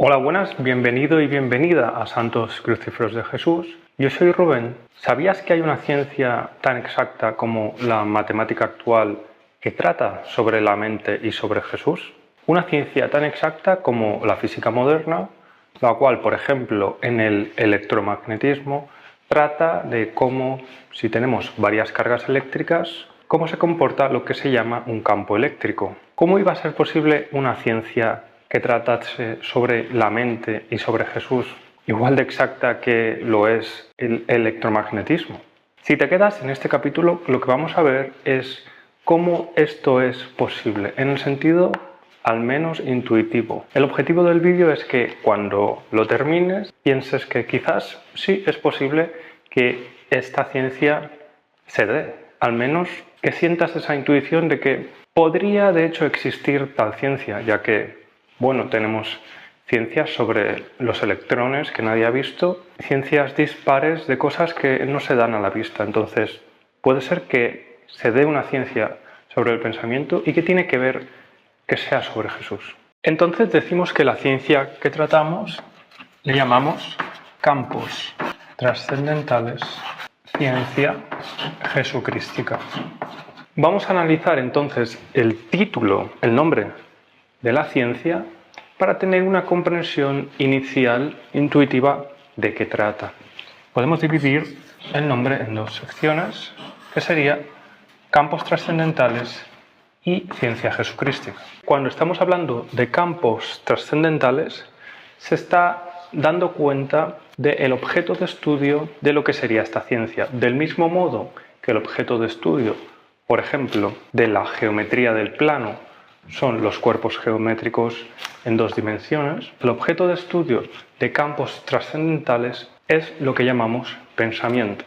Hola, buenas, bienvenido y bienvenida a Santos Crucíferos de Jesús. Yo soy Rubén. ¿Sabías que hay una ciencia tan exacta como la matemática actual que trata sobre la mente y sobre Jesús? Una ciencia tan exacta como la física moderna, la cual, por ejemplo, en el electromagnetismo, trata de cómo, si tenemos varias cargas eléctricas, cómo se comporta lo que se llama un campo eléctrico. ¿Cómo iba a ser posible una ciencia que tratase sobre la mente y sobre Jesús, igual de exacta que lo es el electromagnetismo? Si te quedas en este capítulo, lo que vamos a ver es cómo esto es posible, en el sentido al menos intuitivo. El objetivo del vídeo es que cuando lo termines pienses que quizás sí es posible que esta ciencia se dé, al menos que sientas esa intuición de que podría de hecho existir tal ciencia, ya que tenemos ciencias sobre los electrones que nadie ha visto, ciencias dispares de cosas que no se dan a la vista. Entonces, puede ser que se dé una ciencia sobre el pensamiento y que tiene que ver que sea sobre Jesús. Entonces decimos que la ciencia que tratamos le llamamos campos trascendentales, ciencia jesucrística. Vamos a analizar entonces el título, el nombre de la ciencia, para tener una comprensión inicial, intuitiva, de qué trata. Podemos dividir el nombre en dos secciones, que sería campos trascendentales y ciencia jesucrística. Cuando estamos hablando de campos trascendentales, se está dando cuenta del objeto de estudio de lo que sería esta ciencia. Del mismo modo que el objeto de estudio, por ejemplo, de la geometría del plano, son los cuerpos geométricos en dos dimensiones, el objeto de estudio de campos trascendentales es lo que llamamos pensamiento.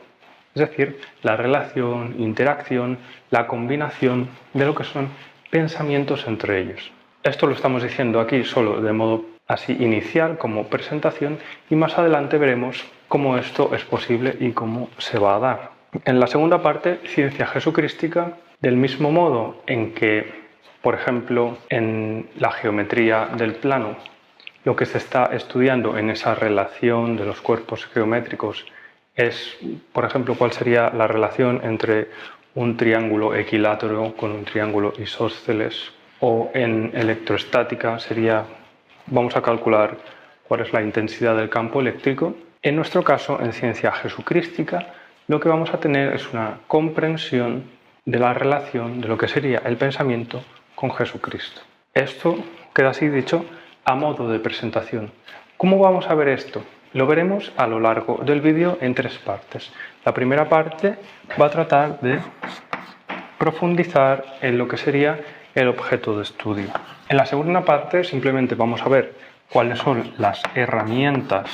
Es decir, la relación, interacción, la combinación de lo que son pensamientos entre ellos. Esto lo estamos diciendo aquí solo de modo así inicial, como presentación, y más adelante veremos cómo esto es posible y cómo se va a dar. En la segunda parte, ciencia jesucrística, del mismo modo en que, por ejemplo, en la geometría del plano, lo que se está estudiando en esa relación de los cuerpos geométricos es, por ejemplo, cuál sería la relación entre un triángulo equilátero con un triángulo isósceles, o en electroestática sería, vamos a calcular cuál es la intensidad del campo eléctrico. En nuestro caso, en ciencia jesucrística, lo que vamos a tener es una comprensión de la relación de lo que sería el pensamiento con Jesucristo. Esto queda así dicho a modo de presentación. ¿Cómo vamos a ver esto? Lo veremos a lo largo del vídeo en tres partes. La primera parte va a tratar de profundizar en lo que sería el objeto de estudio. En la segunda parte simplemente vamos a ver cuáles son las herramientas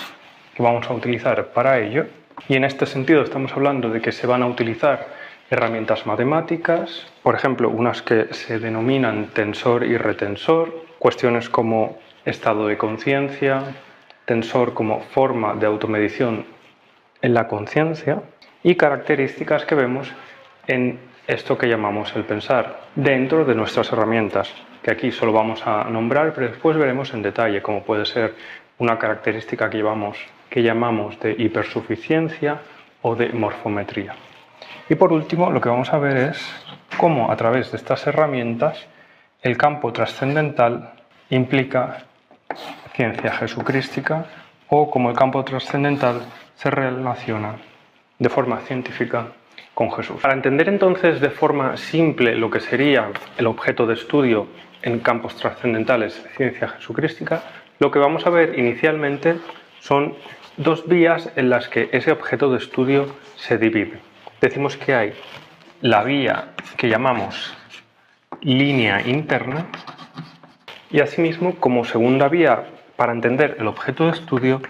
que vamos a utilizar para ello. Y en este sentido estamos hablando de que se van a utilizar herramientas matemáticas, por ejemplo, unas que se denominan tensor y retensor, cuestiones como estado de conciencia, tensor como forma de automedición en la conciencia y características que vemos en esto que llamamos el pensar dentro de nuestras herramientas, que aquí solo vamos a nombrar, pero después veremos en detalle, como puede ser una característica que llamamos de hipersuficiencia o de morfometría. Y por último, lo que vamos a ver es cómo a través de estas herramientas el campo trascendental implica ciencia jesucrística, o cómo el campo trascendental se relaciona de forma científica con Jesús. Para entender entonces de forma simple lo que sería el objeto de estudio en campos trascendentales, ciencia jesucrística, lo que vamos a ver inicialmente son dos vías en las que ese objeto de estudio se divide. Decimos que hay la vía que llamamos línea interna y asimismo, como segunda vía para entender el objeto de estudio,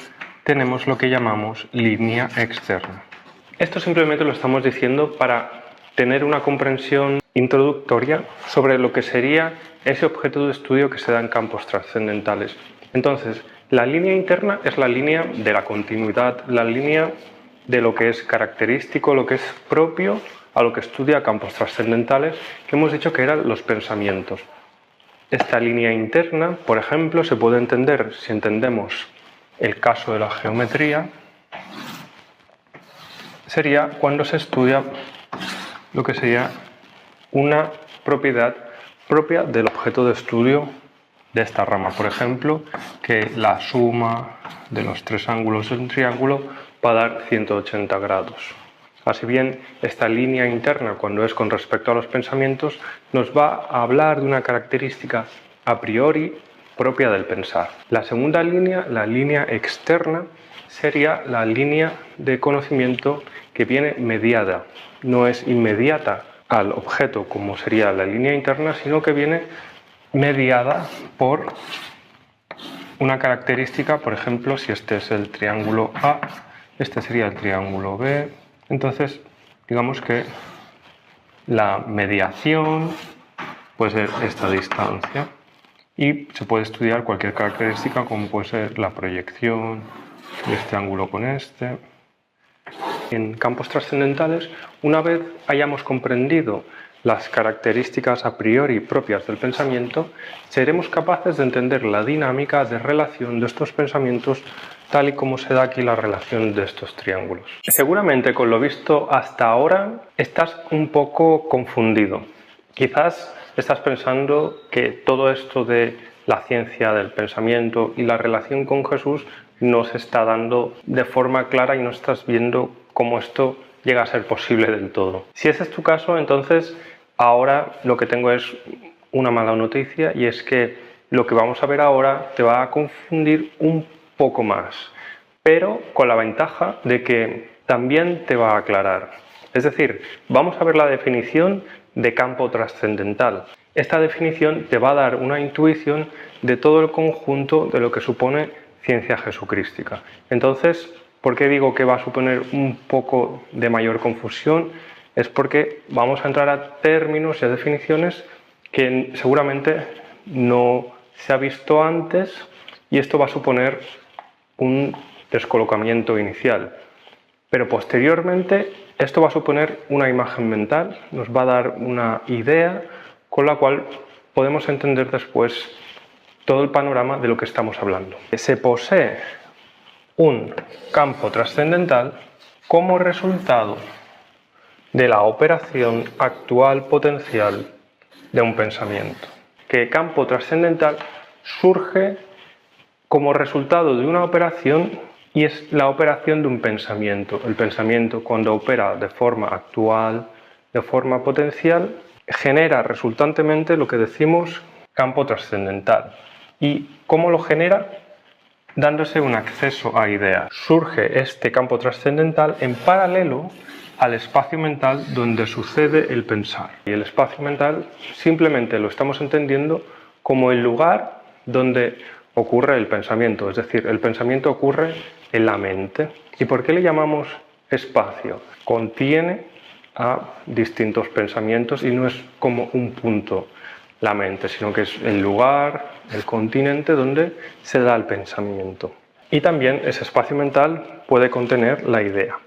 tenemos lo que llamamos línea externa. Esto simplemente lo estamos diciendo para tener una comprensión introductoria sobre lo que sería ese objeto de estudio que se da en campos trascendentales. Entonces, la línea interna es la línea de la continuidad, la línea de lo que es característico, lo que es propio a lo que estudia campos trascendentales, que hemos dicho que eran los pensamientos. Esta línea interna, por ejemplo, se puede entender si entendemos el caso de la geometría, sería cuando se estudia lo que sería una propiedad propia del objeto de estudio de esta rama. Por ejemplo, que la suma de los tres ángulos de un triángulo va a dar 180 grados. Así bien, esta línea interna, cuando es con respecto a los pensamientos, nos va a hablar de una característica a priori propia del pensar. La segunda línea, la línea externa, sería la línea de conocimiento que viene mediada. No es inmediata al objeto como sería la línea interna, sino que viene mediada por una característica. Por ejemplo, si este es el triángulo A, este sería el triángulo B. Entonces, digamos que la mediación puede ser esta distancia y se puede estudiar cualquier característica como puede ser la proyección de este ángulo con este. En campos trascendentales, una vez hayamos comprendido las características a priori propias del pensamiento, seremos capaces de entender la dinámica de relación de estos pensamientos tal y como se da aquí la relación de estos triángulos. Seguramente con lo visto hasta ahora estás un poco confundido. Quizás estás pensando que todo esto de la ciencia del pensamiento y la relación con Jesús no se está dando de forma clara y no estás viendo cómo esto llega a ser posible del todo. Si ese es tu caso, entonces ahora lo que tengo es una mala noticia, y es que lo que vamos a ver ahora te va a confundir un poco más, pero con la ventaja de que también te va a aclarar. Es decir, vamos a ver la definición de campo trascendental. Esta definición te va a dar una intuición de todo el conjunto de lo que supone ciencia jesucrística. Entonces, ¿por qué digo que va a suponer un poco de mayor confusión? Es porque vamos a entrar a términos y a definiciones que seguramente no se ha visto antes, y esto va a suponer un descolocamiento inicial. Pero posteriormente esto va a suponer una imagen mental, nos va a dar una idea con la cual podemos entender después todo el panorama de lo que estamos hablando. Se posee un campo trascendental como resultado de la operación actual potencial de un pensamiento. Que campo trascendental surge como resultado de una operación, y es la operación de un pensamiento. El pensamiento, cuando opera de forma actual, de forma potencial, genera resultantemente lo que decimos campo trascendental. ¿Y cómo lo genera? Dándose un acceso a ideas. Surge este campo trascendental en paralelo al espacio mental donde sucede el pensar. Y el espacio mental simplemente lo estamos entendiendo como el lugar donde ocurre el pensamiento, es decir, el pensamiento ocurre en la mente. ¿Y por qué le llamamos espacio? Contiene a distintos pensamientos y no es como un punto la mente, sino que es el lugar, el continente donde se da el pensamiento. Y también ese espacio mental puede contener la idea.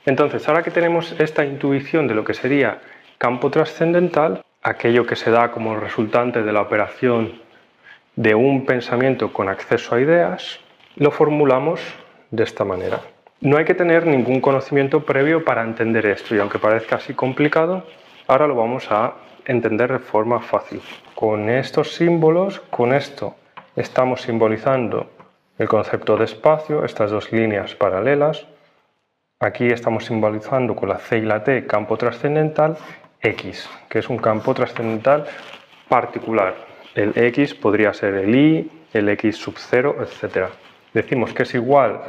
Entonces, ahora que tenemos esta intuición de lo que sería campo trascendental, aquello que se da como resultante de la operación de un pensamiento con acceso a ideas, lo formulamos de esta manera. No hay que tener ningún conocimiento previo para entender esto, y aunque parezca así complicado, ahora lo vamos a entender de forma fácil. Con estos símbolos, con esto estamos simbolizando el concepto de espacio, estas dos líneas paralelas. Aquí estamos simbolizando con la C y la T campo trascendental X, que es un campo trascendental particular. El X podría ser el Y, el X sub 0, etc. Decimos que es igual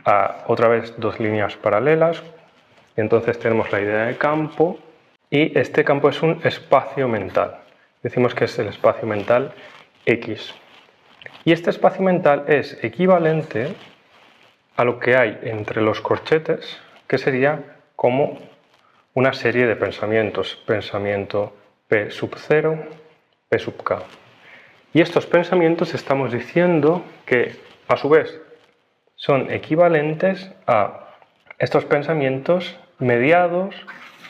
a, otra vez, dos líneas paralelas, y entonces tenemos la idea de campo, y este campo es un espacio mental. Decimos que es el espacio mental X. Y este espacio mental es equivalente a lo que hay entre los corchetes, que sería como una serie de pensamientos. Pensamiento P sub 0, P sub K. Y estos pensamientos estamos diciendo que, a su vez, son equivalentes a estos pensamientos mediados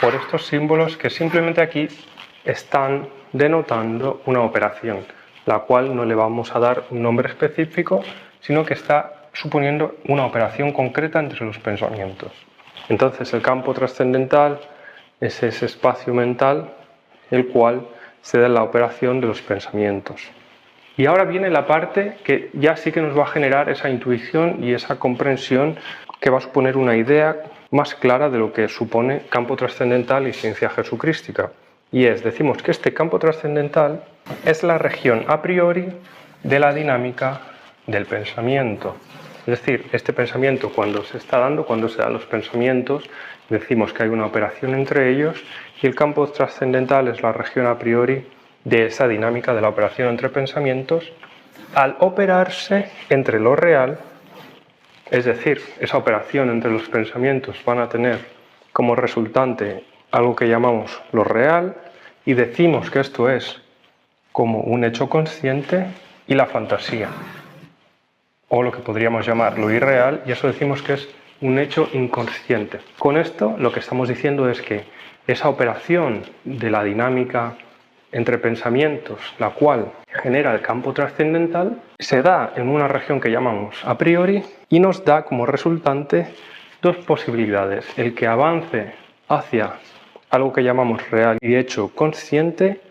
por estos símbolos que simplemente aquí están denotando una operación, la cual no le vamos a dar un nombre específico, sino que está suponiendo una operación concreta entre los pensamientos. Entonces el campo trascendental es ese espacio mental el cual se da la operación de los pensamientos. Y ahora viene la parte que ya sí que nos va a generar esa intuición y esa comprensión que va a suponer una idea más clara de lo que supone campo trascendental y ciencia jesucrística. Y decimos que este campo trascendental es la región a priori de la dinámica del pensamiento. Es decir, este pensamiento cuando se dan los pensamientos, decimos que hay una operación entre ellos y el campo trascendental es la región a priori de esa dinámica de la operación entre pensamientos al operarse entre lo real, es decir, esa operación entre los pensamientos van a tener como resultante algo que llamamos lo real y decimos que esto es como un hecho consciente y la fantasía, o lo que podríamos llamar lo irreal, y eso decimos que es un hecho inconsciente. Con esto lo que estamos diciendo es que esa operación de la dinámica entre pensamientos, la cual genera el campo trascendental, se da en una región que llamamos a priori y nos da como resultante dos posibilidades: el que avance hacia algo que llamamos real y hecho consciente,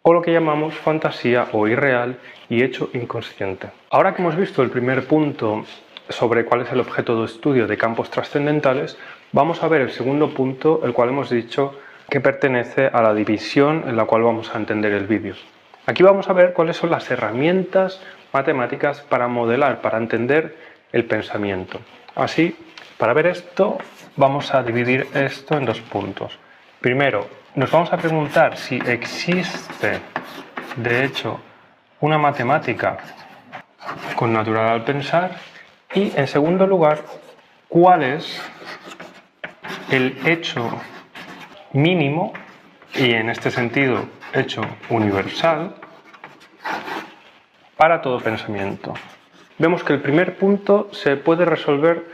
o lo que llamamos fantasía o irreal y hecho inconsciente. Ahora que hemos visto el primer punto sobre cuál es el objeto de estudio de campos trascendentales, vamos a ver el segundo punto, el cual hemos dicho que pertenece a la división en la cual vamos a entender el vídeo. Aquí vamos a ver cuáles son las herramientas matemáticas para modelar, para entender el pensamiento. Así, para ver esto, vamos a dividir esto en dos puntos. Primero, nos vamos a preguntar si existe, de hecho, una matemática con natural al pensar, y, en segundo lugar, cuál es el hecho mínimo, y en este sentido, hecho universal, para todo pensamiento. Vemos que el primer punto se puede resolver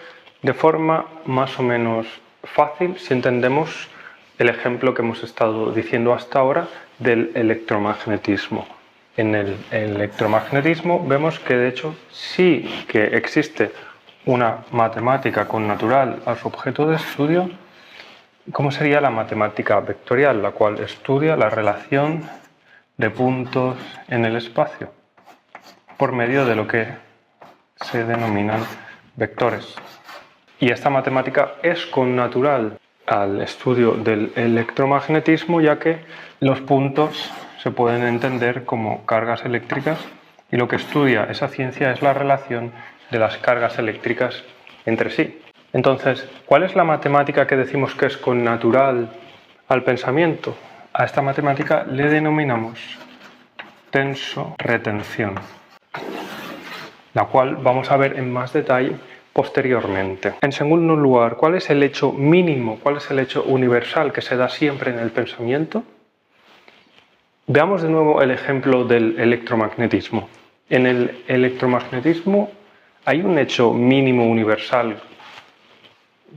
de forma más o menos fácil si entendemos el ejemplo que hemos estado diciendo hasta ahora del electromagnetismo. En el electromagnetismo vemos que de hecho sí que existe una matemática con natural a su objeto de estudio, como sería la matemática vectorial, la cual estudia la relación de puntos en el espacio por medio de lo que se denominan vectores. Y esta matemática es connatural al estudio del electromagnetismo, ya que los puntos se pueden entender como cargas eléctricas y lo que estudia esa ciencia es la relación de las cargas eléctricas entre sí. Entonces, ¿cuál es la matemática que decimos que es connatural al pensamiento? A esta matemática le denominamos tensorretención, la cual vamos a ver en más detalle posteriormente. En segundo lugar, ¿cuál es el hecho mínimo, cuál es el hecho universal que se da siempre en el pensamiento? Veamos de nuevo el ejemplo del electromagnetismo. En el electromagnetismo hay un hecho mínimo universal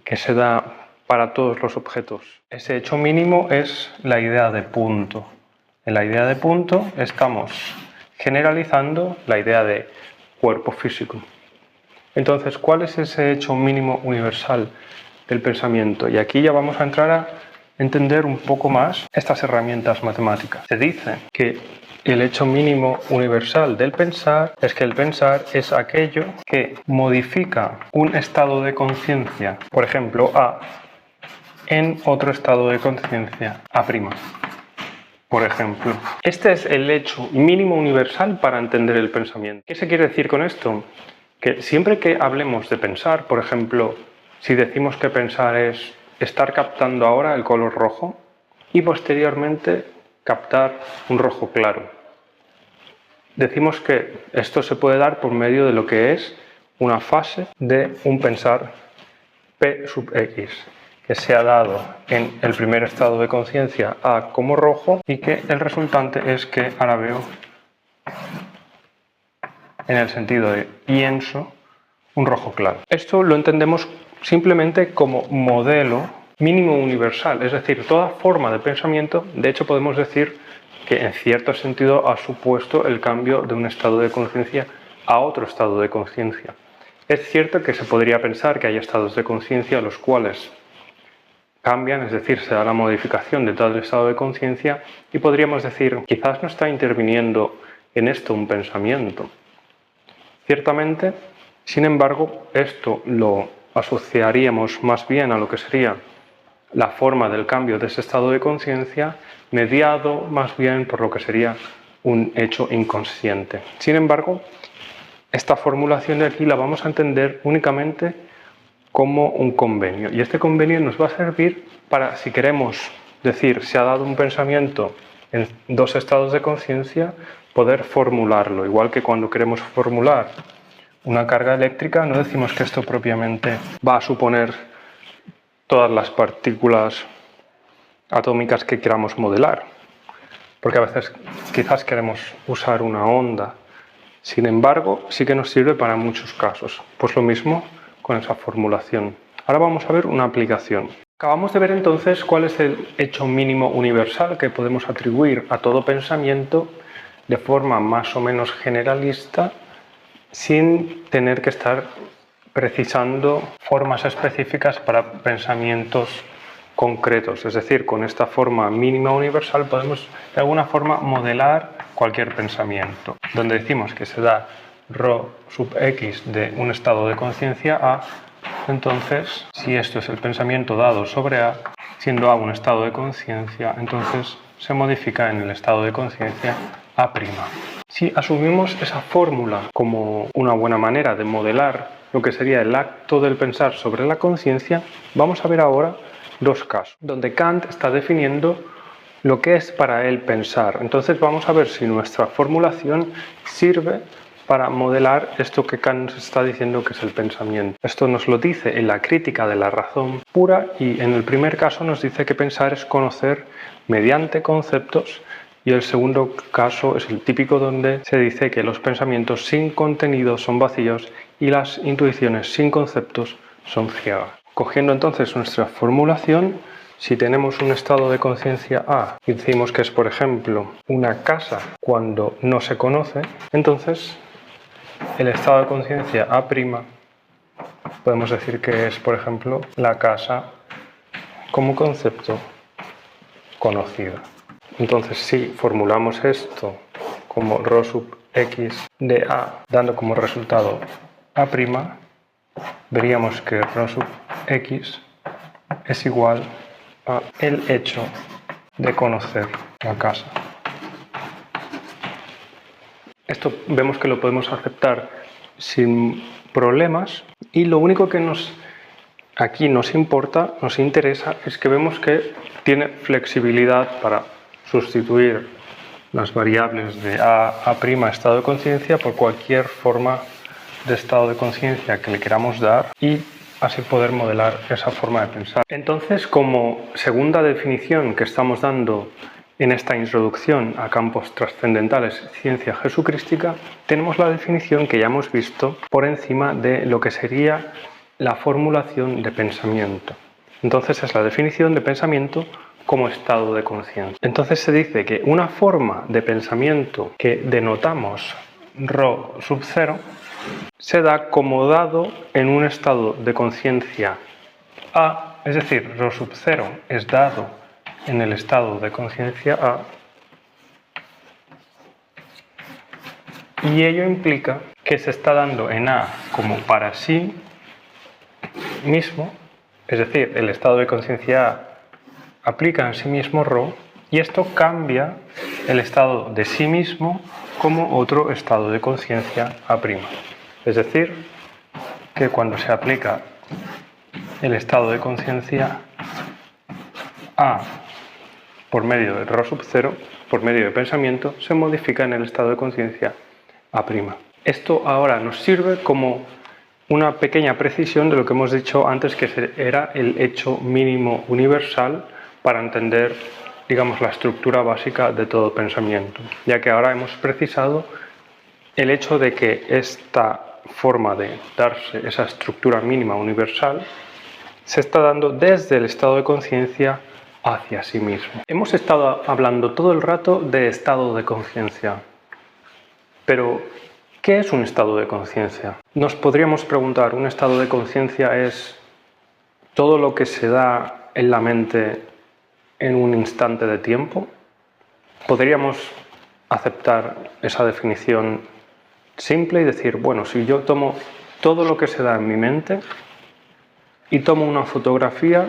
que se da para todos los objetos. Ese hecho mínimo es la idea de punto. En la idea de punto estamos generalizando la idea de cuerpo físico. Entonces, ¿cuál es ese hecho mínimo universal del pensamiento? Y aquí ya vamos a entrar a entender un poco más estas herramientas matemáticas. Se dice que el hecho mínimo universal del pensar es que el pensar es aquello que modifica un estado de conciencia, por ejemplo, A, en otro estado de conciencia, A'. Por ejemplo, este es el hecho mínimo universal para entender el pensamiento. ¿Qué se quiere decir con esto? Que siempre que hablemos de pensar, por ejemplo, si decimos que pensar es estar captando ahora el color rojo y posteriormente captar un rojo claro, decimos que esto se puede dar por medio de lo que es una fase de un pensar P sub X, que se ha dado en el primer estado de conciencia A como rojo y que el resultante es que ahora veo en el sentido de pienso un rojo claro. Esto lo entendemos simplemente como modelo mínimo universal, es decir, toda forma de pensamiento, de hecho podemos decir que en cierto sentido ha supuesto el cambio de un estado de conciencia a otro estado de conciencia. Es cierto que se podría pensar que hay estados de conciencia los cuales cambian, es decir, se da la modificación de tal estado de conciencia y podríamos decir, quizás no está interviniendo en esto un pensamiento. Ciertamente, sin embargo, esto lo asociaríamos más bien a lo que sería la forma del cambio de ese estado de conciencia, mediado más bien por lo que sería un hecho inconsciente. Sin embargo, esta formulación de aquí la vamos a entender únicamente como un convenio. Y este convenio nos va a servir para, si queremos decir se ha dado un pensamiento en dos estados de conciencia, poder formularlo. Igual que cuando queremos formular una carga eléctrica, no decimos que esto propiamente va a suponer todas las partículas atómicas que queramos modelar, porque a veces quizás queremos usar una onda. Sin embargo, sí que nos sirve para muchos casos. Pues lo mismo con esa formulación. Ahora vamos a ver una aplicación. Acabamos de ver entonces cuál es el hecho mínimo universal que podemos atribuir a todo pensamiento de forma más o menos generalista, sin tener que estar precisando formas específicas para pensamientos concretos. Es decir, con esta forma mínima universal podemos de alguna forma modelar cualquier pensamiento. Donde decimos que se da ρ sub x de un estado de conciencia A, entonces si esto es el pensamiento dado sobre A, siendo A un estado de conciencia, entonces se modifica en el estado de conciencia A'. Si asumimos esa fórmula como una buena manera de modelar lo que sería el acto del pensar sobre la conciencia, vamos a ver ahora dos casos, donde Kant está definiendo lo que es para él pensar. Entonces vamos a ver si nuestra formulación sirve para modelar esto que Kant nos está diciendo que es el pensamiento. Esto nos lo dice en la crítica de la razón pura y en el primer caso nos dice que pensar es conocer mediante conceptos, y el segundo caso es el típico donde se dice que los pensamientos sin contenido son vacíos y las intuiciones sin conceptos son ciegas. Cogiendo entonces nuestra formulación, si tenemos un estado de conciencia A y decimos que es, por ejemplo, una casa cuando no se conoce, entonces el estado de conciencia A' podemos decir que es, por ejemplo, la casa como concepto conocido. Entonces, si formulamos esto como ρ sub x de A, dando como resultado A', veríamos que ρ sub x es igual a el hecho de conocer la casa. Esto vemos que lo podemos aceptar sin problemas y lo único que aquí nos importa, nos interesa, es que vemos que tiene flexibilidad para sustituir las variables de A' estado de conciencia por cualquier forma de estado de conciencia que le queramos dar y así poder modelar esa forma de pensar. Entonces, como segunda definición que estamos dando en esta introducción a campos trascendentales, ciencia jesucrística, tenemos la definición que ya hemos visto por encima de lo que sería la formulación de pensamiento. Entonces es la definición de pensamiento como estado de conciencia. Entonces se dice que una forma de pensamiento que denotamos ρ sub 0 se da como dado en un estado de conciencia A, es decir, ρ sub 0 es dado en el estado de conciencia A, y ello implica que se está dando en A como para sí mismo, es decir, el estado de conciencia A aplica en sí mismo ρ, y esto cambia el estado de sí mismo como otro estado de conciencia A'. Es decir, que cuando se aplica el estado de conciencia A por medio de ρ sub 0, por medio de pensamiento, se modifica en el estado de conciencia A'. Esto ahora nos sirve como una pequeña precisión de lo que hemos dicho antes, que era el hecho mínimo universal para entender, digamos, la estructura básica de todo pensamiento, ya que ahora hemos precisado el hecho de que esta forma de darse esa estructura mínima universal se está dando desde el estado de conciencia hacia sí mismo. Hemos estado hablando todo el rato de estado de conciencia, pero ¿qué es un estado de conciencia? Nos podríamos preguntar, ¿un estado de conciencia es todo lo que se da en la mente en un instante de tiempo? ¿Podríamos aceptar esa definición simple y decir, bueno, si yo tomo todo lo que se da en mi mente y tomo una fotografía,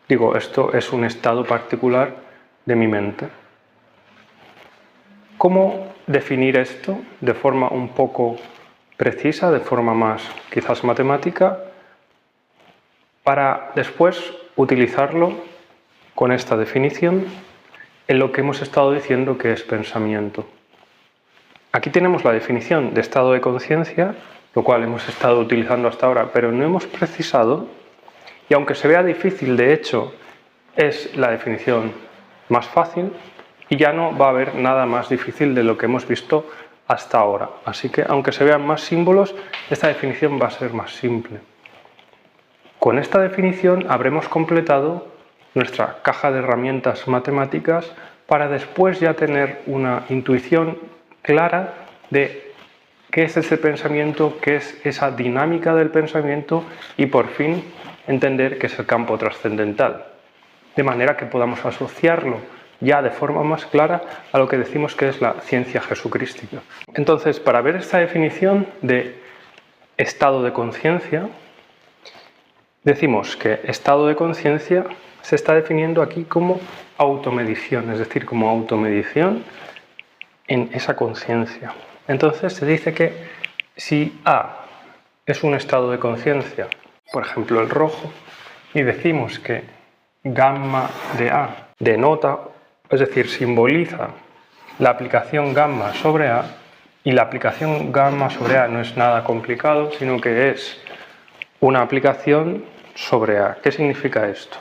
digo, esto es un estado particular de mi mente? ¿Cómo definir esto de forma un poco precisa, de forma más quizás matemática, para después utilizarlo con esta definición en lo que hemos estado diciendo que es pensamiento? Aquí tenemos la definición de estado de conciencia, lo cual hemos estado utilizando hasta ahora, pero no hemos precisado, y aunque se vea difícil, de hecho, es la definición más fácil, y ya no va a haber nada más difícil de lo que hemos visto hasta ahora. Así que, aunque se vean más símbolos, esta definición va a ser más simple. Con esta definición habremos completado nuestra caja de herramientas matemáticas para después ya tener una intuición clara de qué es ese pensamiento, qué es esa dinámica del pensamiento y por fin entender qué es el campo trascendental. De manera que podamos asociarlo ya de forma más clara a lo que decimos que es la ciencia jesucrística. Entonces, para ver esta definición de estado de conciencia, decimos que estado de conciencia se está definiendo aquí como automedición, es decir, como automedición en esa conciencia. Entonces se dice que si A es un estado de conciencia, por ejemplo el rojo, y decimos que gamma de A denota, es decir, simboliza la aplicación gamma sobre A, y la aplicación gamma sobre A no es nada complicado, sino que es una aplicación sobre A. ¿Qué significa esto?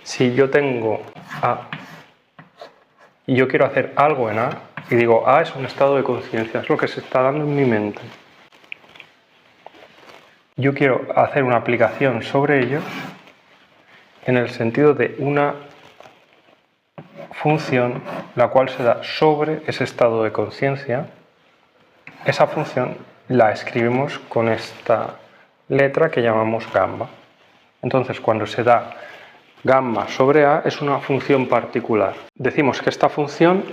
Si yo tengo A y yo quiero hacer algo en A, y digo A es un estado de conciencia, es lo que se está dando en mi mente. Yo quiero hacer una aplicación sobre ellos en el sentido de una función la cual se da sobre ese estado de conciencia. Esa función la escribimos con esta letra que llamamos gamma. Entonces, cuando se da gamma sobre A, es una función particular. Decimos que esta función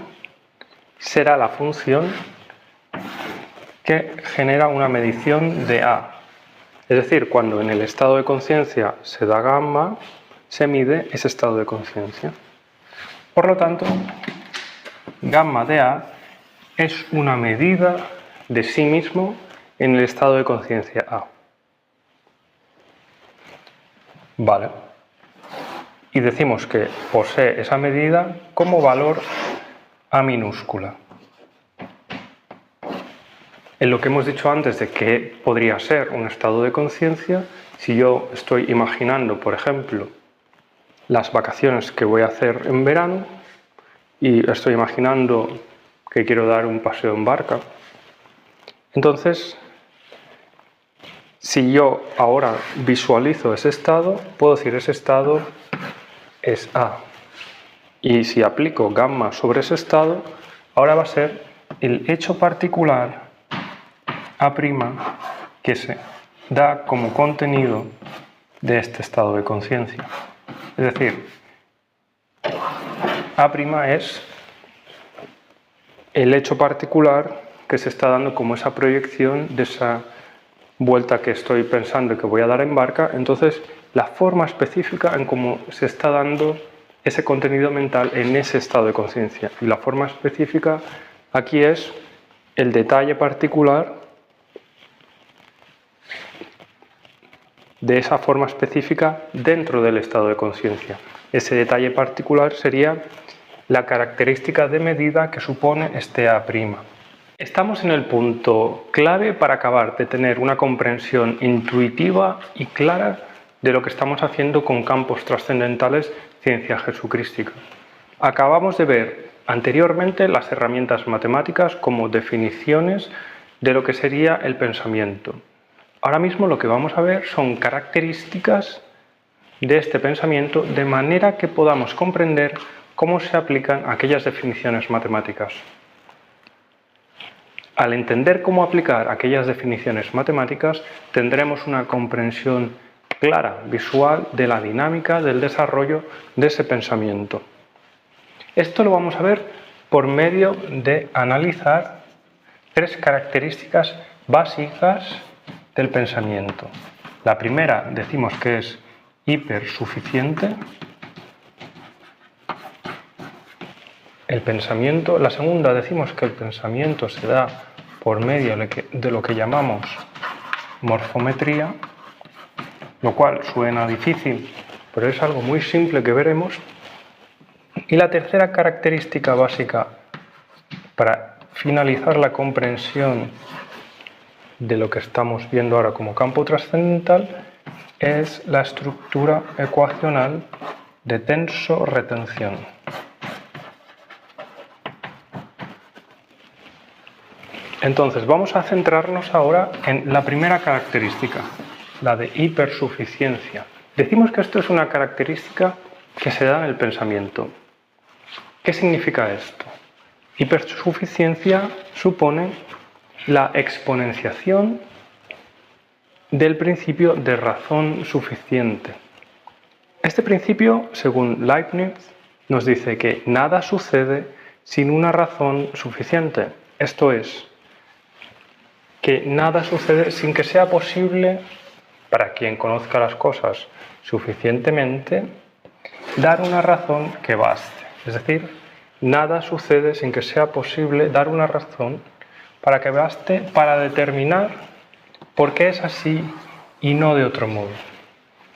será la función que genera una medición de A. Es decir, cuando en el estado de conciencia se da gamma, se mide ese estado de conciencia. Por lo tanto, gamma de A es una medida de sí mismo en el estado de conciencia A. Vale. Y decimos que posee esa medida como valor A minúscula. En lo que hemos dicho antes de que podría ser un estado de conciencia, si yo estoy imaginando, por ejemplo, las vacaciones que voy a hacer en verano y estoy imaginando que quiero dar un paseo en barca, entonces, si yo ahora visualizo ese estado, puedo decir ese estado es A. Y si aplico gamma sobre ese estado, ahora va a ser el hecho particular A' que se da como contenido de este estado de conciencia. Es decir, A' es el hecho particular que se está dando como esa proyección de esa vuelta que estoy pensando que voy a dar en barca. Entonces, la forma específica en cómo se está dando ese contenido mental en ese estado de conciencia. Y la forma específica aquí es el detalle particular de esa forma específica dentro del estado de conciencia. Ese detalle particular sería la característica de medida que supone este A'. Estamos en el punto clave para acabar de tener una comprensión intuitiva y clara de lo que estamos haciendo con campos trascendentales, ciencia jesucrística. Acabamos de ver anteriormente las herramientas matemáticas como definiciones de lo que sería el pensamiento. Ahora mismo lo que vamos a ver son características de este pensamiento de manera que podamos comprender cómo se aplican aquellas definiciones matemáticas. Al entender cómo aplicar aquellas definiciones matemáticas, tendremos una comprensión clara, visual, de la dinámica del desarrollo de ese pensamiento. Esto lo vamos a ver por medio de analizar 3 características básicas del pensamiento. La primera decimos que es hipersuficiente. El pensamiento, la segunda decimos que el pensamiento se da por medio de lo que llamamos morfometría, lo cual suena difícil, pero es algo muy simple que veremos. Y la tercera característica básica para finalizar la comprensión de lo que estamos viendo ahora como campo trascendental es la estructura ecuacional de tenso-retención. Entonces vamos a centrarnos ahora en la primera característica, la de hipersuficiencia. Decimos que esto es una característica que se da en el pensamiento. ¿Qué significa esto? Hipersuficiencia supone la exponenciación del principio de razón suficiente. Este principio, según Leibniz, nos dice que nada sucede sin una razón suficiente. Esto es, que nada sucede sin que sea posible, para quien conozca las cosas suficientemente, dar una razón que baste. Es decir, nada sucede sin que sea posible dar una razón para que baste para determinar por qué es así y no de otro modo.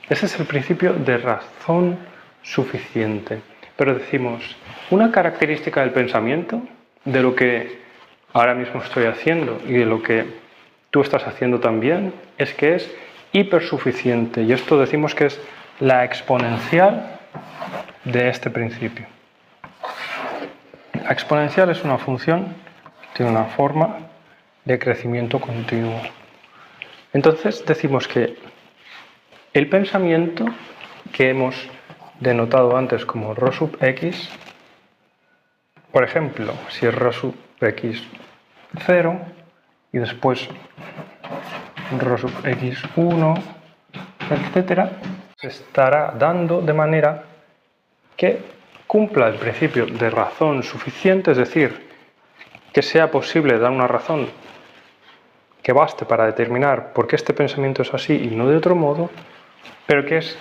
Ese es el principio de razón suficiente. Pero decimos, una característica del pensamiento, de lo que ahora mismo estoy haciendo y de lo que tú estás haciendo también, es que es hipersuficiente. Y esto decimos que es la exponencial de este principio. La exponencial es una función, tiene una forma de crecimiento continuo. Entonces decimos que el pensamiento que hemos denotado antes como ρ sub x, por ejemplo, si es ρ sub x 0 y después ρ sub x 1, etc., se estará dando de manera que cumpla el principio de razón suficiente, es decir, que sea posible dar una razón que baste para determinar por qué este pensamiento es así y no de otro modo, pero que es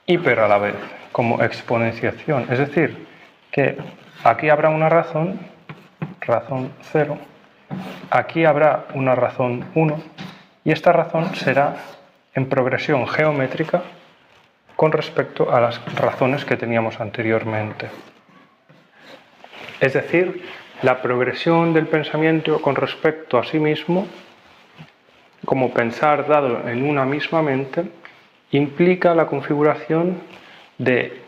hiper a la vez, como exponenciación. Es decir, que aquí habrá una razón 0, aquí habrá una razón 1, y esta razón será en progresión geométrica con respecto a las razones que teníamos anteriormente. Es decir, la progresión del pensamiento con respecto a sí mismo, como pensar dado en una misma mente, implica la configuración de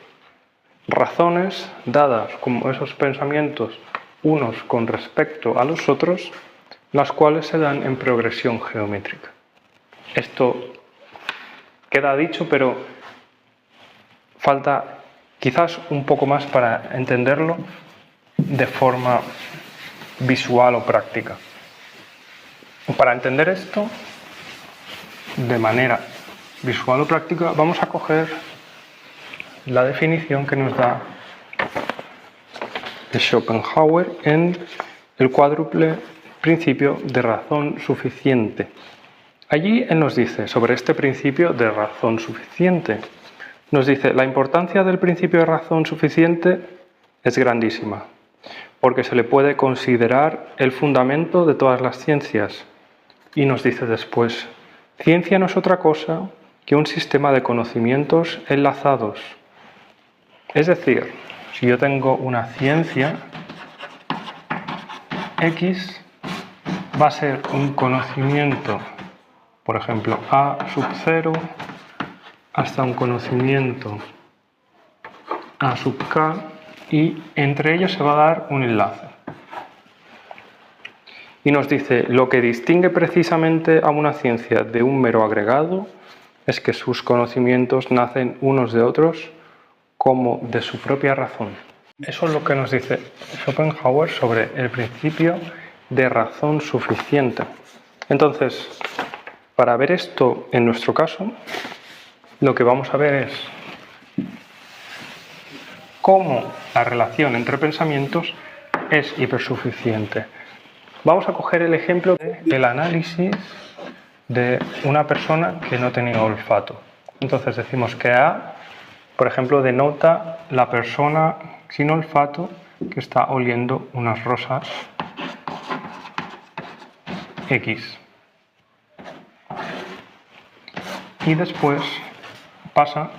razones dadas como esos pensamientos unos con respecto a los otros, las cuales se dan en progresión geométrica. Esto queda dicho, pero falta quizás un poco más para entenderlo de forma visual o práctica. Para entender esto de manera visual o práctica, vamos a coger la definición que nos da Schopenhauer en el cuádruple principio de razón suficiente. Allí él nos dice sobre este principio de razón suficiente, nos dice, la importancia del principio de razón suficiente es grandísima, porque se le puede considerar el fundamento de todas las ciencias. Y nos dice después, ciencia no es otra cosa que un sistema de conocimientos enlazados. Es decir, si yo tengo una ciencia, X va a ser un conocimiento, por ejemplo, A sub 0 hasta un conocimiento A sub K, y entre ellos se va a dar un enlace. Y nos dice, lo que distingue precisamente a una ciencia de un mero agregado es que sus conocimientos nacen unos de otros como de su propia razón. Eso es lo que nos dice Schopenhauer sobre el principio de razón suficiente. Entonces, para ver esto en nuestro caso, lo que vamos a ver es cómo la relación entre pensamientos es hipersuficiente. Vamos a coger el ejemplo del análisis de una persona que no tenía olfato. Entonces decimos que A, por ejemplo, denota la persona sin olfato que está oliendo unas rosas X. Y después pasa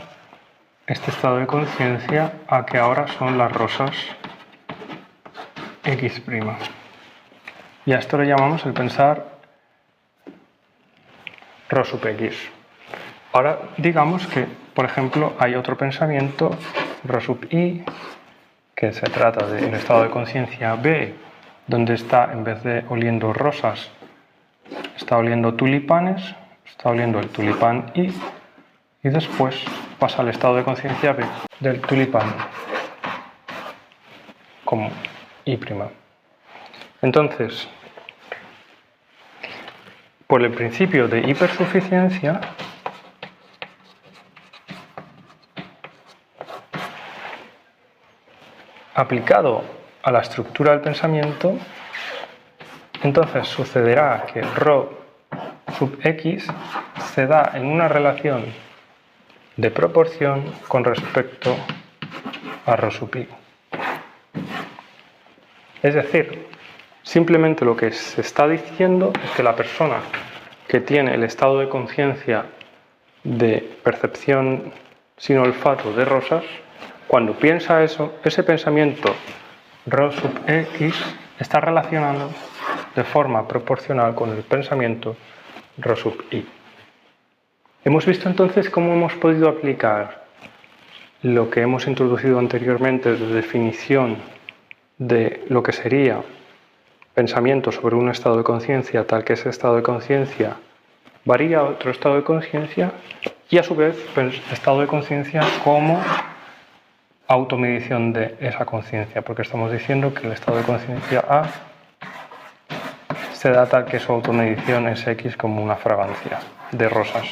este estado de conciencia a que ahora son las rosas X'. Y a esto le llamamos el pensar Rho sub X. Ahora digamos que, por ejemplo, hay otro pensamiento, Rho sub I, que se trata del estado de conciencia B, donde está, en vez de oliendo rosas, está oliendo tulipanes, está oliendo el tulipán I, y después pasa al estado de conciencia B del tulipán como I'. Entonces, por el principio de hipersuficiencia, aplicado a la estructura del pensamiento, entonces sucederá que Rho sub X se da en una relación de proporción con respecto a Rho sub I. Es decir, simplemente lo que se está diciendo es que la persona que tiene el estado de conciencia de percepción sin olfato de rosas, cuando piensa eso, ese pensamiento Rho sub X está relacionado de forma proporcional con el pensamiento Rho sub I. Hemos visto entonces cómo hemos podido aplicar lo que hemos introducido anteriormente de definición de lo que sería pensamiento sobre un estado de conciencia, tal que ese estado de conciencia varía a otro estado de conciencia, y a su vez estado de conciencia como automedición de esa conciencia, porque estamos diciendo que el estado de conciencia A se da tal que su automedición es X como una fragancia de rosas.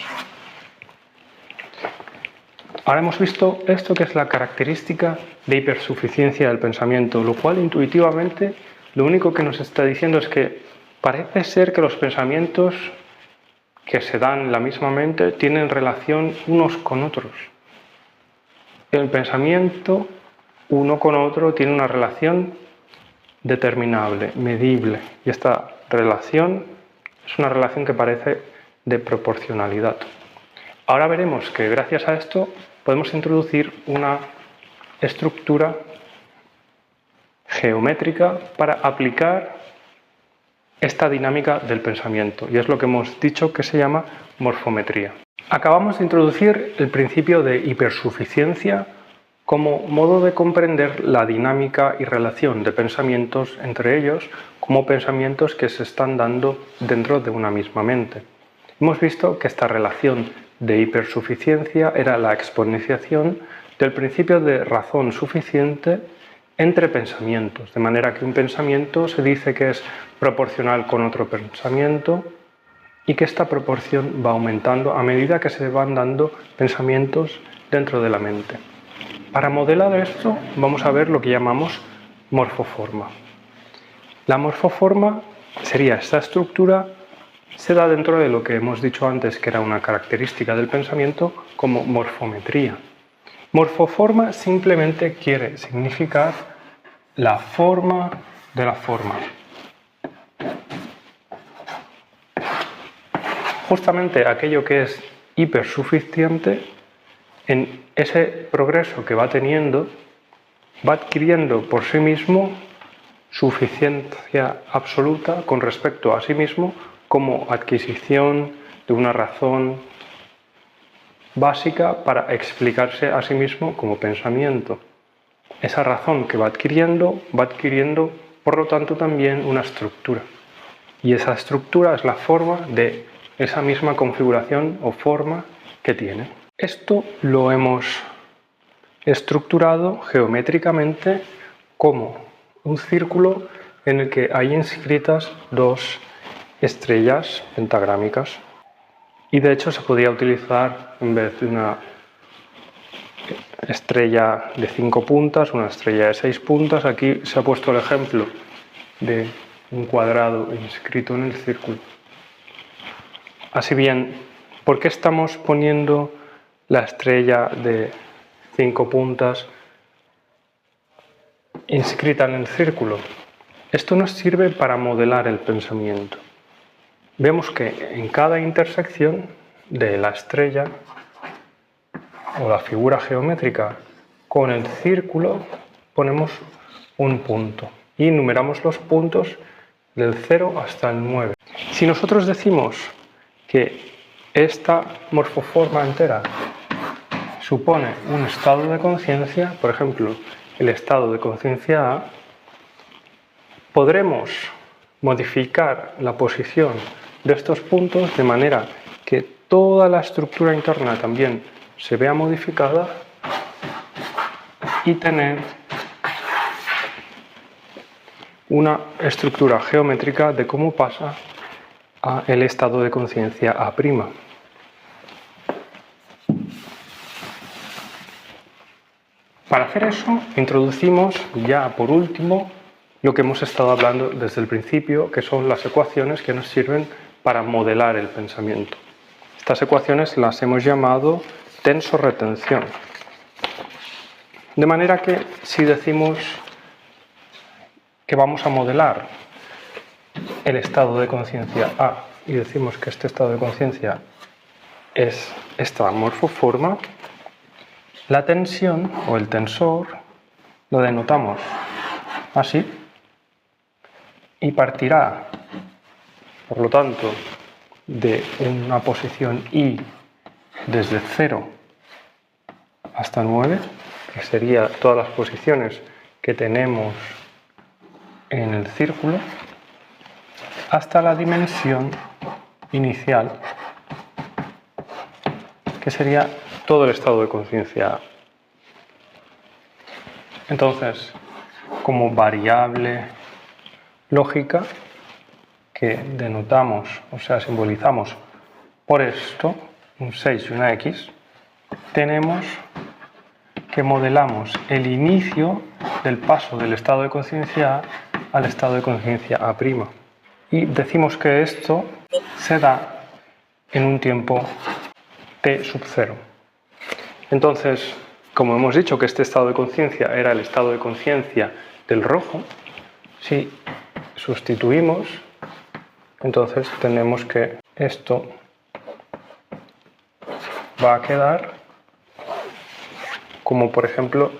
Ahora hemos visto esto, que es la característica de hipersuficiencia del pensamiento, lo cual intuitivamente lo único que nos está diciendo es que parece ser que los pensamientos que se dan en la misma mente tienen relación unos con otros. El pensamiento uno con otro tiene una relación determinable, medible, y esta relación es una relación que parece de proporcionalidad. Ahora veremos que gracias a esto podemos introducir una estructura geométrica para aplicar esta dinámica del pensamiento, y es lo que hemos dicho que se llama morfometría. Acabamos de introducir el principio de hipersuficiencia como modo de comprender la dinámica y relación de pensamientos entre ellos como pensamientos que se están dando dentro de una misma mente. Hemos visto que esta relación de hipersuficiencia era la exponenciación del principio de razón suficiente entre pensamientos, de manera que un pensamiento se dice que es proporcional con otro pensamiento y que esta proporción va aumentando a medida que se van dando pensamientos dentro de la mente. Para modelar esto vamos a ver lo que llamamos morfoforma. La morfoforma sería esta estructura, se da dentro de lo que hemos dicho antes que era una característica del pensamiento como morfometría. Morfoforma simplemente quiere significar la forma de la forma. Justamente aquello que es hipersuficiente, en ese progreso que va teniendo, va adquiriendo por sí mismo suficiencia absoluta con respecto a sí mismo como adquisición de una razón básica para explicarse a sí mismo como pensamiento. Esa razón que va adquiriendo por lo tanto también una estructura. Y esa estructura es la forma de esa misma configuración o forma que tiene. Esto lo hemos estructurado geométricamente como un círculo en el que hay inscritas dos estrellas pentagrámicas. Y de hecho se podía utilizar, en vez de una estrella de 5 puntas, una estrella de 6 puntas. Aquí se ha puesto el ejemplo de un cuadrado inscrito en el círculo. Así bien, ¿por qué estamos poniendo la estrella de 5 puntas inscrita en el círculo? Esto nos sirve para modelar el pensamiento. Vemos que en cada intersección de la estrella o la figura geométrica con el círculo ponemos un punto y numeramos los puntos del 0 hasta el 9. Si nosotros decimos que esta morfoforma entera supone un estado de conciencia, por ejemplo, el estado de conciencia A, podremos modificar la posición de estos puntos de manera que toda la estructura interna también se vea modificada y tener una estructura geométrica de cómo pasa a el estado de conciencia A'. Para hacer eso, introducimos ya por último lo que hemos estado hablando desde el principio, que son las ecuaciones que nos sirven para modelar el pensamiento. Estas ecuaciones las hemos llamado tensor-retención. De manera que si decimos que vamos a modelar el estado de conciencia A y decimos que este estado de conciencia es esta morfoforma, la tensión o el tensor lo denotamos así y partirá, por lo tanto, de una posición I desde 0 hasta 9, que sería todas las posiciones que tenemos en el círculo, hasta la dimensión inicial, que sería todo el estado de conciencia A. Entonces, como variable lógica que denotamos, o sea, simbolizamos por esto, un 6 y una X, tenemos que modelamos el inicio del paso del estado de conciencia A al estado de conciencia A'. Y decimos que esto se da en un tiempo t sub 0. Entonces, como hemos dicho que este estado de conciencia era el estado de conciencia del rojo, si sustituimos, entonces tenemos que esto va a quedar como, por ejemplo,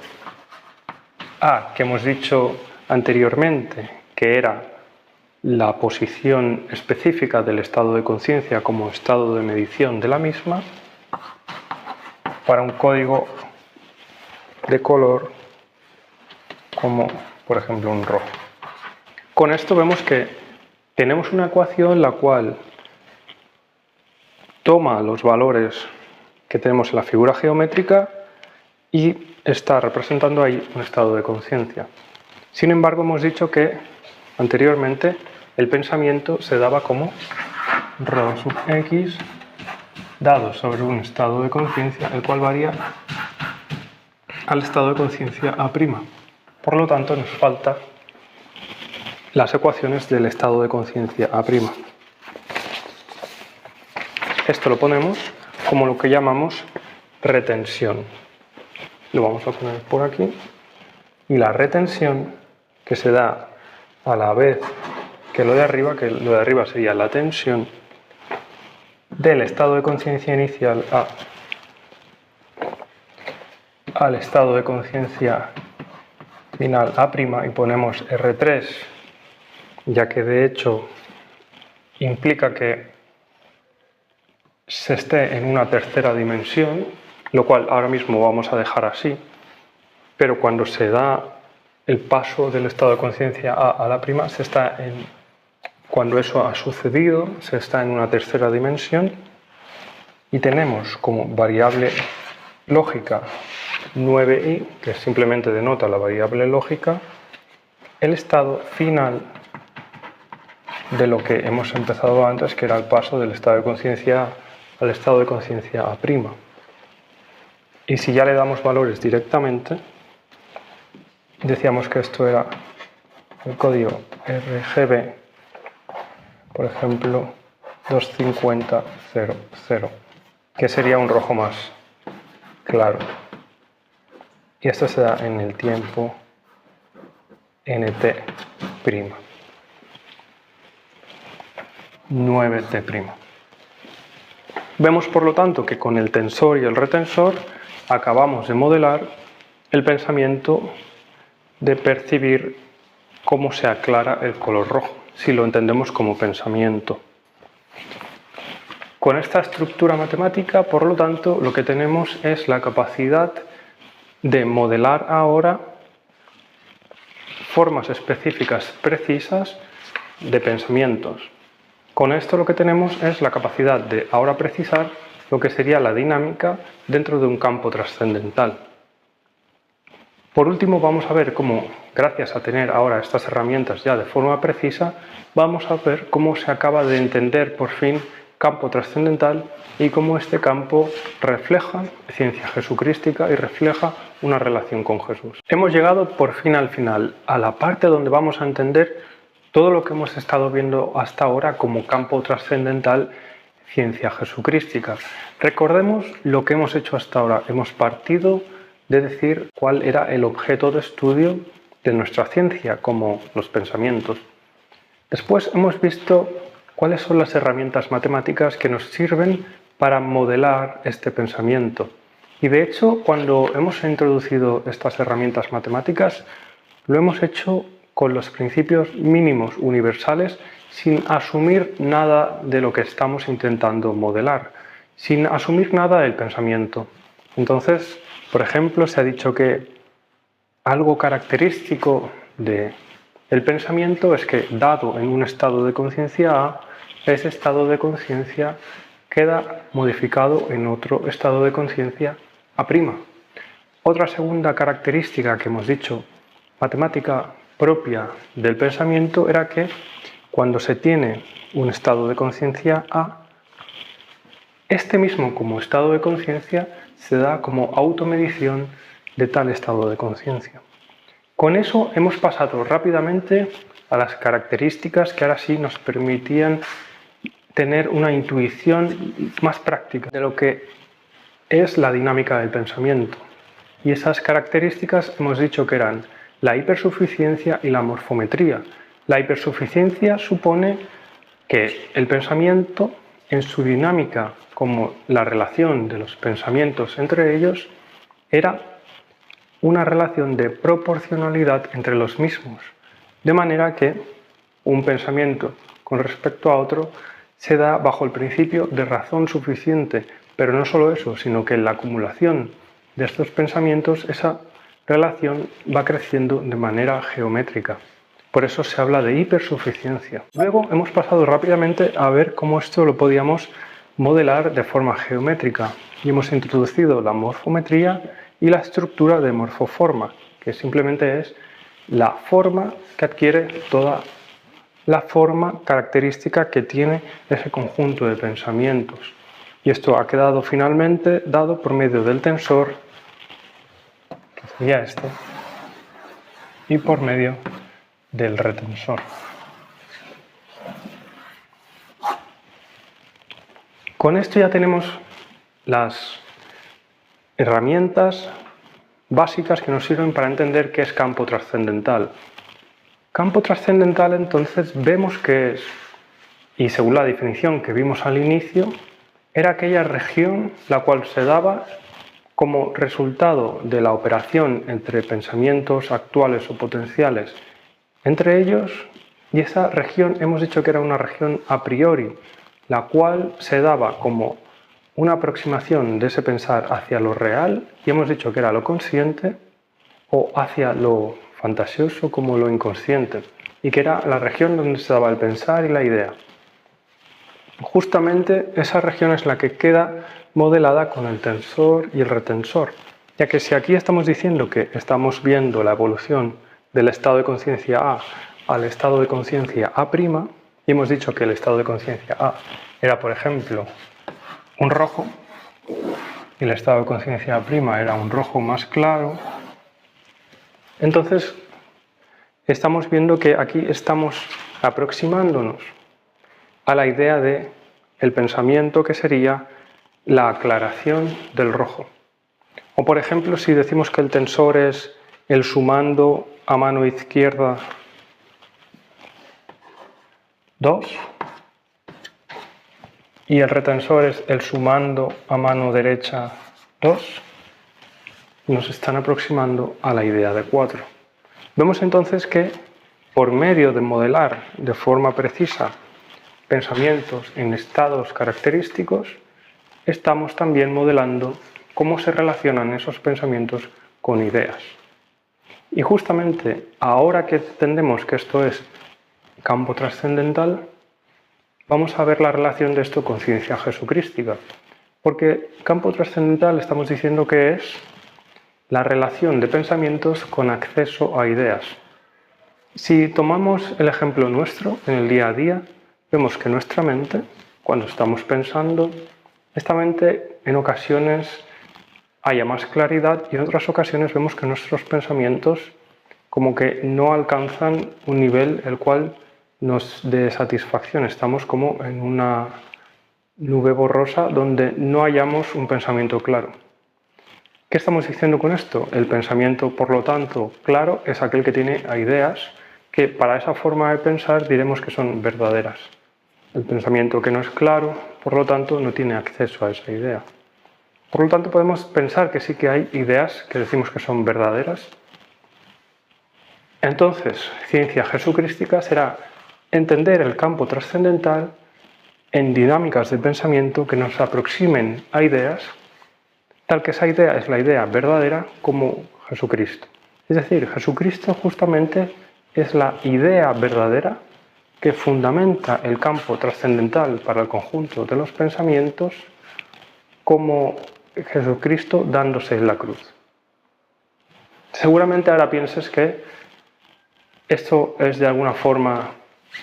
A, que hemos dicho anteriormente que era la posición específica del estado de conciencia como estado de medición de la misma, para un código de color como, por ejemplo, un rojo. Con esto vemos que tenemos una ecuación la cual toma los valores que tenemos en la figura geométrica y está representando ahí un estado de conciencia. Sin embargo, hemos dicho que anteriormente el pensamiento se daba como ρ sub x dado sobre un estado de conciencia, el cual varía al estado de conciencia A'. Por lo tanto, nos faltan las ecuaciones del estado de conciencia A'. Esto lo ponemos como lo que llamamos retención. Lo vamos a poner por aquí. Y la retención, que se da a la vez que lo de arriba sería la tensión del estado de conciencia inicial A al estado de conciencia final A' y ponemos R3, ya que de hecho implica que se esté en una tercera dimensión, lo cual ahora mismo vamos a dejar así, pero cuando se da el paso del estado de conciencia A la prima, cuando eso ha sucedido, se está en una tercera dimensión y tenemos como variable lógica 9i, que simplemente denota la variable lógica, el estado final de lo que hemos empezado antes, que era el paso del estado de conciencia A al estado de conciencia A'. Y si ya le damos valores directamente, decíamos que esto era el código RGB, por ejemplo, 25000, que sería un rojo más claro. Y esto se da en el tiempo nt', 9t'. Vemos, por lo tanto, que con el tensor y el retensor acabamos de modelar el pensamiento de percibir cómo se aclara el color rojo, si lo entendemos como pensamiento. Con esta estructura matemática, por lo tanto, lo que tenemos es la capacidad de modelar ahora formas específicas precisas de pensamientos. Con esto lo que tenemos es la capacidad de ahora precisar lo que sería la dinámica dentro de un campo trascendental. Por último, vamos a ver cómo, gracias a tener ahora estas herramientas ya de forma precisa, vamos a ver cómo se acaba de entender por fin campo trascendental y cómo este campo refleja ciencia jesucrística y refleja una relación con Jesús. Hemos llegado por fin al final, a la parte donde vamos a entender todo lo que hemos estado viendo hasta ahora como campo trascendental, ciencia jesucrística. Recordemos lo que hemos hecho hasta ahora. Hemos partido de decir cuál era el objeto de estudio de nuestra ciencia, como los pensamientos. Después hemos visto cuáles son las herramientas matemáticas que nos sirven para modelar este pensamiento. Y de hecho, cuando hemos introducido estas herramientas matemáticas, lo hemos hecho con los principios mínimos universales, sin asumir nada de lo que estamos intentando modelar, sin asumir nada del pensamiento. Entonces, por ejemplo, se ha dicho que algo característico del pensamiento es que, dado en un estado de conciencia A, ese estado de conciencia queda modificado en otro estado de conciencia A'. Otra segunda característica que hemos dicho, matemática propia del pensamiento, era que cuando se tiene un estado de conciencia A, este mismo como estado de conciencia se da como automedición de tal estado de conciencia. Con eso hemos pasado rápidamente a las características que ahora sí nos permitían tener una intuición más práctica de lo que es la dinámica del pensamiento. Y esas características hemos dicho que eran la hipersuficiencia y la morfometría. La hipersuficiencia supone que el pensamiento, en su dinámica como la relación de los pensamientos entre ellos, era una relación de proporcionalidad entre los mismos, de manera que un pensamiento con respecto a otro se da bajo el principio de razón suficiente, pero no solo eso, sino que en la acumulación de estos pensamientos esa relación va creciendo de manera geométrica. Por eso se habla de hipersuficiencia. Luego hemos pasado rápidamente a ver cómo esto lo podíamos modelar de forma geométrica y hemos introducido la morfometría y la estructura de morfoforma, que simplemente es la forma que adquiere toda la forma característica que tiene ese conjunto de pensamientos. Y esto ha quedado finalmente dado por medio del tensor, que sería este, y por medio del retensor. Con esto ya tenemos las herramientas básicas que nos sirven para entender qué es campo trascendental. Campo trascendental, entonces, vemos que es, y según la definición que vimos al inicio, era aquella región la cual se daba como resultado de la operación entre pensamientos actuales o potenciales entre ellos, y esa región hemos dicho que era una región a priori, la cual se daba como una aproximación de ese pensar hacia lo real, y hemos dicho que era lo consciente, o hacia lo fantasioso como lo inconsciente, y que era la región donde se daba el pensar y la idea. justamente esa región es la que queda modelada con el tensor y el retensor, ya que si aquí estamos diciendo que estamos viendo la evolución del estado de conciencia A al estado de conciencia A', y hemos dicho que el estado de conciencia A era, por ejemplo, un rojo, y el estado de conciencia A' era un rojo más claro, entonces estamos viendo que aquí estamos aproximándonos a la idea de el pensamiento que sería la aclaración del rojo. O por ejemplo, si decimos que el tensor es el sumando a mano izquierda 2 y el retensor es el sumando a mano derecha 2, nos están aproximando a la idea de 4. Vemos entonces que por medio de modelar de forma precisa pensamientos en estados característicos, estamos también modelando cómo se relacionan esos pensamientos con ideas. Y justamente ahora que entendemos que esto es campo trascendental, vamos a ver la relación de esto con ciencia jesucrística. Porque campo trascendental estamos diciendo que es la relación de pensamientos con acceso a ideas. Si tomamos el ejemplo nuestro en el día a día, vemos que nuestra mente, cuando estamos pensando, esta mente en ocasiones haya más claridad y en otras ocasiones vemos que nuestros pensamientos como que no alcanzan un nivel el cual nos dé satisfacción. Estamos como en una nube borrosa donde no hallamos un pensamiento claro. ¿Qué estamos diciendo con esto? El pensamiento, por lo tanto, claro, es aquel que tiene ideas que para esa forma de pensar diremos que son verdaderas. El pensamiento que no es claro, por lo tanto, no tiene acceso a esa idea. Por lo tanto, podemos pensar que sí que hay ideas que decimos que son verdaderas. Entonces, ciencia jesucrística será entender el campo trascendental en dinámicas de pensamiento que nos aproximen a ideas, tal que esa idea es la idea verdadera como Jesucristo. Es decir, Jesucristo justamente es la idea verdadera que fundamenta el campo trascendental para el conjunto de los pensamientos como Jesucristo dándose en la cruz. Seguramente ahora pienses que esto es de alguna forma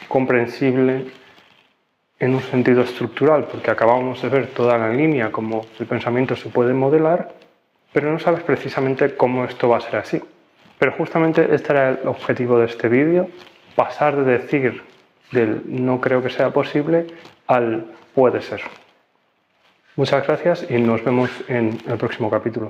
comprensible en un sentido estructural, porque acabamos de ver toda la línea como el pensamiento se puede modelar, pero no sabes precisamente cómo esto va a ser así. Pero justamente este era el objetivo de este vídeo, pasar de decir del no creo que sea posible al puede ser. Muchas gracias y nos vemos en el próximo capítulo.